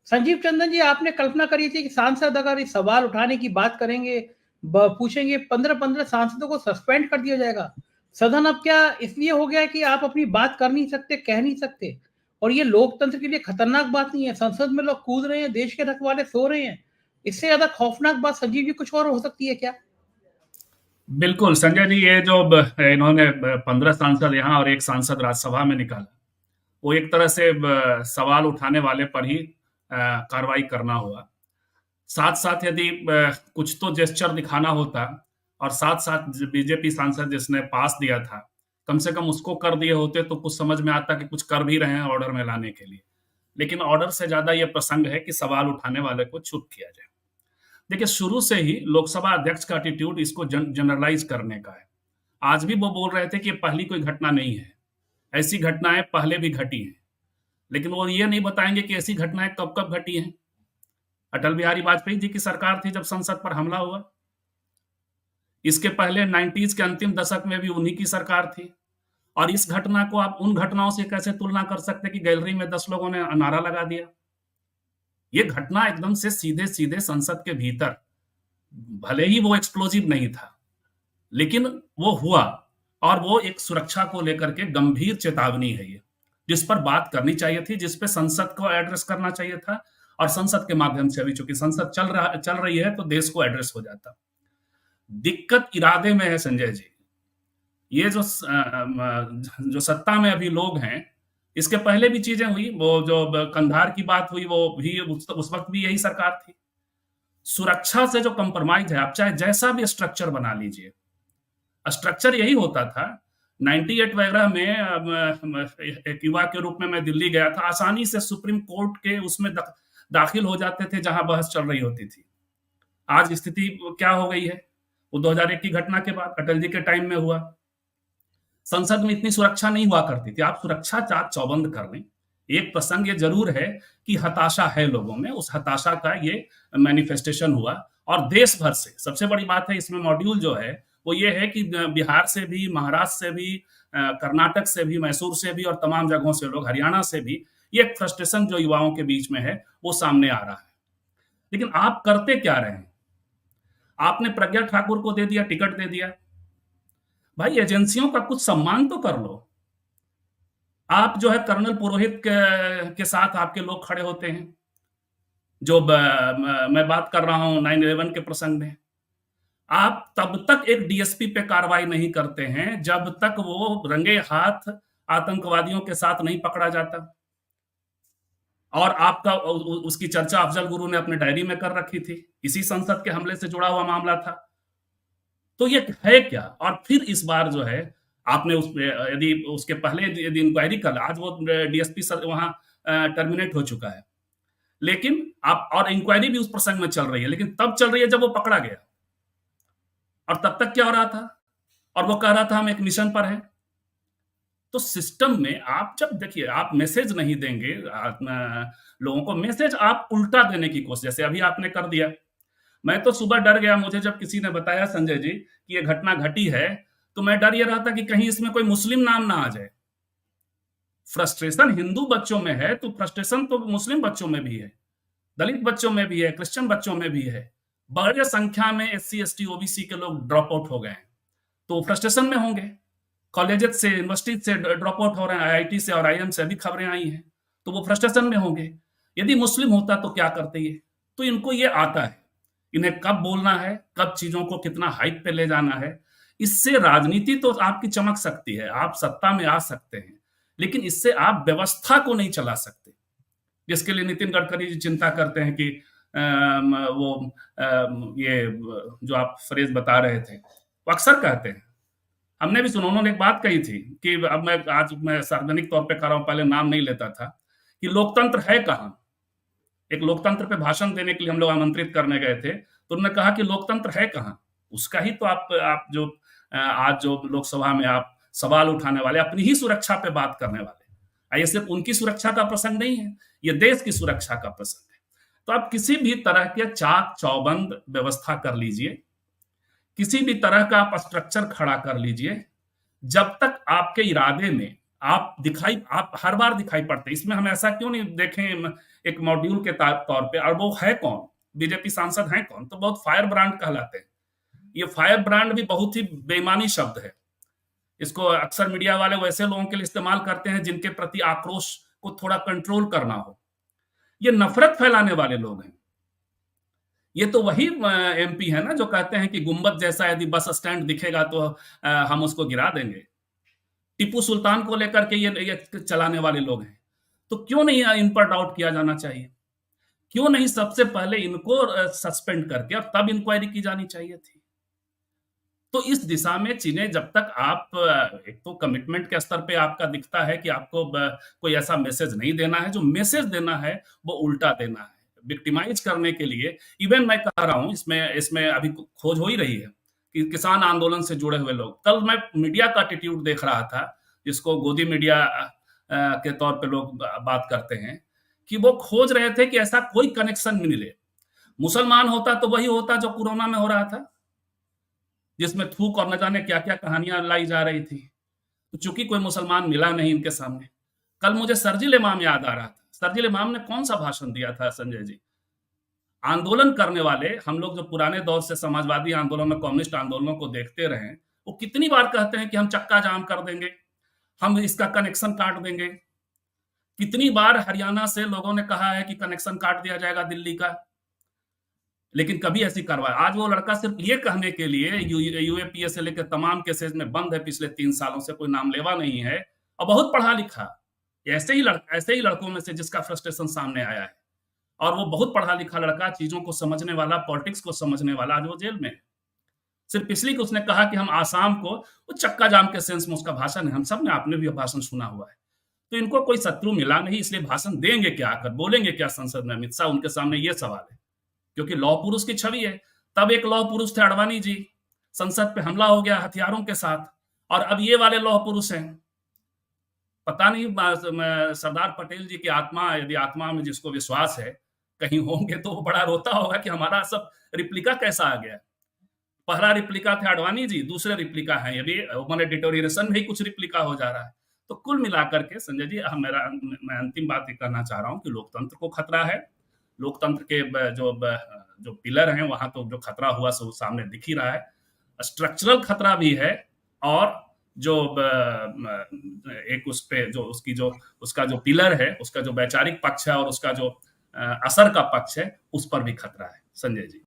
संजीव टंडन जी, आपने कल्पना करी थी कि सांसद अगर इस सवाल उठाने की बात करेंगे, पूछेंगे, 15-15 सांसदों को सस्पेंड कर दिया जाएगा। सदन अब क्या इसलिए हो गया है कि आप अपनी बात कर नहीं सकते, कह नहीं सकते, और ये लोकतंत्र के लिए खतरनाक बात नहीं है। संसद में लोग कूद रहे हैं, देश के रखवाले सो रहे हैं। इससे ज्यादा खौफनाक बात संजीव जी कुछ और हो सकती है क्या? बिल्कुल संजय जी, ये जो इन्होंने 15 सांसद यहाँ और एक सांसद राज्यसभा में निकाला, वो एक तरह से सवाल उठाने वाले पर ही कार्रवाई करना हुआ। साथ साथ यदि कुछ तो जेस्चर दिखाना होता, और साथ साथ बीजेपी सांसद जिसने पास दिया था, कम से कम उसको कर दिए होते तो कुछ समझ में आता कि कुछ कर भी रहे हैं ऑर्डर में लाने के लिए। लेकिन ऑर्डर से ज्यादा यह प्रसंग है कि सवाल उठाने वाले को चुप किया जाए। देखिए, शुरू से ही लोकसभा अध्यक्ष का एटीट्यूड इसको जनरलाइज करने का है। आज भी वो बोल रहे थे कि ये पहली कोई घटना नहीं है, ऐसी घटनाएं पहले भी घटी हैं। लेकिन वो ये नहीं बताएंगे कि ऐसी घटनाएं कब कब घटी हैं। अटल बिहारी वाजपेयी जी की सरकार थी जब संसद पर हमला हुआ। इसके पहले 90s के अंतिम दशक में भी उन्हीं की सरकार थी। और इस घटना को आप उन घटनाओं से कैसे तुलना कर सकते कि गैलरी में 10 लोगों ने नारा लगा दिया। ये घटना एकदम से सीधे सीधे संसद के भीतर, भले ही वो एक्सप्लोजिव नहीं था, लेकिन वो हुआ। और वो एक सुरक्षा को लेकर के गंभीर चेतावनी है ये, जिस पर बात करनी चाहिए थी, जिस पे संसद को एड्रेस करना चाहिए था। और संसद के माध्यम से, अभी चूंकि संसद चल रही है, तो देश को एड्रेस हो जाता। दिक्कत इरादे में है संजय जी। ये जो सत्ता में अभी लोग हैं, इसके पहले भी चीजें हुई। वो जो कंधार की बात हुई, वो भी उस वक्त भी यही सरकार थी। सुरक्षा से जो कंप्रोमाइज है, आप चाहे जैसा भी स्ट्रक्चर बना लीजिए, स्ट्रक्चर यही होता था। 98 वगैरह में एक युवा के रूप में मैं दिल्ली गया था, आसानी से सुप्रीम कोर्ट के उसमें दाखिल हो जाते थे जहां बहस चल रही होती थी। आज स्थिति क्या हो गई है? वो 2001 की घटना के बाद अटल जी के टाइम में हुआ। संसद में इतनी सुरक्षा नहीं हुआ करती थी। आप सुरक्षा चाक चौबंद कर लें। एक प्रसंग ये जरूर है कि हताशा है लोगों में, उस हताशा का ये मैनिफेस्टेशन हुआ। और देश भर से सबसे बड़ी बात है इसमें मॉड्यूल जो है वो ये है कि बिहार से भी, महाराष्ट्र से भी, कर्नाटक से भी, मैसूर से भी, और तमाम जगहों से लोग, हरियाणा से भी, ये फ्रस्ट्रेशन जो युवाओं के बीच में है वो सामने आ रहा है। लेकिन आप करते क्या रहे हैं? आपने प्रज्ञा ठाकुर को दे दिया, टिकट दे दिया। भाई, एजेंसियों का कुछ सम्मान तो कर लो। आप जो है कर्नल पुरोहित के साथ आपके लोग खड़े होते हैं। जो मैं बात कर रहा हूं 9/11 के प्रसंग में, आप तब तक एक डीएसपी पे कार्रवाई नहीं करते हैं जब तक वो रंगे हाथ आतंकवादियों के साथ नहीं पकड़ा जाता। और आपका उसकी चर्चा अफजल गुरु ने अपने डायरी में कर रखी थी, इसी संसद के हमले से जुड़ा हुआ मामला था। तो ये है क्या? और फिर इस बार जो है, आपने उस यदि उसके पहले यदि इंक्वायरी कर, आज वो डीएसपी सर वहां टर्मिनेट हो चुका है, लेकिन आप, और इंक्वायरी भी उस प्रसंग में चल रही है, लेकिन तब चल रही है जब वो पकड़ा गया। और तब तक क्या हो रहा था? और वो कह रहा था हम एक मिशन पर हैं। तो सिस्टम में आप जब देखिए, आप मैसेज नहीं देंगे लोगों को, मैसेज आप उल्टा देने की कोशिश, जैसे अभी आपने कर दिया। मैं तो सुबह डर गया, मुझे जब किसी ने बताया संजय जी कि ये घटना घटी है, तो मैं डर ये रहा था कि कहीं इसमें कोई मुस्लिम नाम ना आ जाए। फ्रस्ट्रेशन हिंदू बच्चों में है तो फ्रस्ट्रेशन तो मुस्लिम बच्चों में भी है, दलित बच्चों में भी है, क्रिश्चियन बच्चों में भी है। बड़े संख्या में एससी एसटी ओबीसी के लोग ड्रॉप आउट हो गए हैं, तो फ्रस्ट्रेशन में होंगे। कॉलेज से, यूनिवर्सिटी से ड्रॉप आउट हो रहे हैं, आईआईटी से और आईएम से अभी खबरें आई हैं, तो वो फ्रस्ट्रेशन में होंगे। यदि मुस्लिम होता तो क्या करते ये? तो इनको ये आता है, इन्हें कब बोलना है, कब चीजों को कितना हाइप पे ले जाना है। इससे राजनीति तो आपकी चमक सकती है, आप सत्ता में आ सकते हैं, लेकिन इससे आप व्यवस्था को नहीं चला सकते। जिसके लिए नितिन गडकरी जी चिंता करते हैं कि ये जो आप फ्रेज बता रहे थे, वो अक्सर कहते हैं। हमने भी सुना, उन्होंने एक बात कही थी कि अब मैं सार्वजनिक तौर पे कर रहा हूं, पहले नाम नहीं लेता था, कि लोकतंत्र है कहां। एक लोकतंत्र पे भाषण देने के लिए हम लोग आमंत्रित करने गए थे, तो उन्होंने कहा कि लोकतंत्र है कहां। उसका ही तो आप जो आज जो लोकसभा में आप सवाल उठाने वाले, अपनी ही सुरक्षा पे बात करने वाले, ये सिर्फ उनकी सुरक्षा का प्रसंग नहीं है, ये देश की सुरक्षा का प्रसंग है। तो आप किसी भी तरह के चाक चौबंद व्यवस्था कर लीजिए, किसी भी तरह का आप स्ट्रक्चर खड़ा कर लीजिए, जब तक आपके इरादे में आप हर बार दिखाई पड़ते, इसमें हम ऐसा क्यों नहीं देखें एक मॉड्यूल के तौर पे? और वो है कौन, बीजेपी सांसद हैं कौन? तो बहुत फायर ब्रांड कहलाते हैं। ये फायर ब्रांड भी बहुत ही बेईमानी शब्द है। इसको अक्सर मीडिया वाले वैसे लोगों के लिए इस्तेमाल करते हैं जिनके प्रति आक्रोश को थोड़ा कंट्रोल करना हो। ये नफरत फैलाने वाले लोग हैं। ये तो वही एमपी है ना जो कहते हैं कि गुंबद जैसा यदि बस स्टैंड दिखेगा तो हम उसको गिरा देंगे। टिप्पू सुल्तान को लेकर के ये चलाने वाले लोग हैं। तो क्यों नहीं इन पर डाउट किया जाना चाहिए? क्यों नहीं सबसे पहले इनको सस्पेंड करके और तब इंक्वायरी की जानी चाहिए थी? तो इस दिशा में चीजें जब तक आप एक तो कमिटमेंट के स्तर पे आपका दिखता है कि आपको कोई ऐसा मैसेज नहीं देना है, जो मैसेज देना है वो उल्टा देना है, विक्टिमाइज करने के लिए। इवन मैं कह रहा हूं, इसमें अभी खोज हो ही रही है कि किसान आंदोलन से जुड़े हुए लोग, कल मैं मीडिया का एटीट्यूड देख रहा था, जिसको गोदी मीडिया के तौर पे लोग बात करते हैं, कि वो खोज रहे थे कि ऐसा कोई कनेक्शन मिले। मुसलमान होता तो वही होता जो कोरोना में हो रहा था, जिसमें थूक और न जाने क्या क्या कहानियां लाई जा रही थी। तो चूंकि कोई मुसलमान मिला नहीं इनके सामने, कल मुझे सरजिल इमाम याद आ रहा था। सरजिल इमाम ने कौन सा भाषण दिया था संजय जी? आंदोलन करने वाले, हम लोग जो पुराने दौर से समाजवादी आंदोलन और कम्युनिस्ट आंदोलनों को देखते रहे, वो कितनी बार कहते हैं कि हम चक्का जाम कर देंगे, हम इसका कनेक्शन काट देंगे। कितनी बार हरियाणा से लोगों ने कहा है कि कनेक्शन काट दिया जाएगा दिल्ली का, लेकिन कभी ऐसी कार्रवाई। आज वो लड़का सिर्फ ये कहने के लिए यूएपीए से लेकर तमाम केसेस में बंद है पिछले 3 सालों से, कोई नाम लेवा नहीं है और बहुत पढ़ा लिखा, ऐसे ही लड़कों में से जिसका फ्रस्ट्रेशन सामने आया है, और वो बहुत पढ़ा लिखा लड़का, चीजों को समझने वाला, पॉलिटिक्स को समझने वाला, आज वो जेल में है। सिर्फ इसलिए कि उसने कहा कि हम आसाम को, वो चक्का जाम के सेंस में उसका भाषण है, हम सब ने, आपने भी भाषण सुना हुआ है। तो इनको कोई शत्रु मिला नहीं, इसलिए भाषण देंगे क्या, आकर बोलेंगे क्या संसद में अमित शाह? उनके सामने ये सवाल है, क्योंकि लौह पुरुष की छवि है। तब एक लौह पुरुष थे आडवाणी जी, संसद पे हमला हो गया हथियारों के साथ, और अब ये वाले लौह पुरुष हैं। पता नहीं सरदार पटेल जी की आत्मा, यदि आत्मा में जिसको विश्वास है कहीं होंगे, तो वो बड़ा रोता होगा कि हमारा सब रिप्लिका कैसा आ गया। पहला रिप्लिका थे आडवाणी जी, दूसरे रिप्लिका है, यदि मैंने डिटोरिएशन में ही कुछ रिप्लिका हो जा रहा है। तो कुल मिलाकर के संजय जी, मैं अंतिम बात ये कहना चाह रहा हूँ कि लोकतंत्र को खतरा है। लोकतंत्र के जो पिलर हैं, वहां तो जो खतरा हुआ सो सामने दिख ही रहा है। स्ट्रक्चरल खतरा भी है, और जो एक उस पे जो उसका जो पिलर है, उसका जो वैचारिक पक्ष है और उसका जो असर का पक्ष है, उस पर भी खतरा है संजय जी।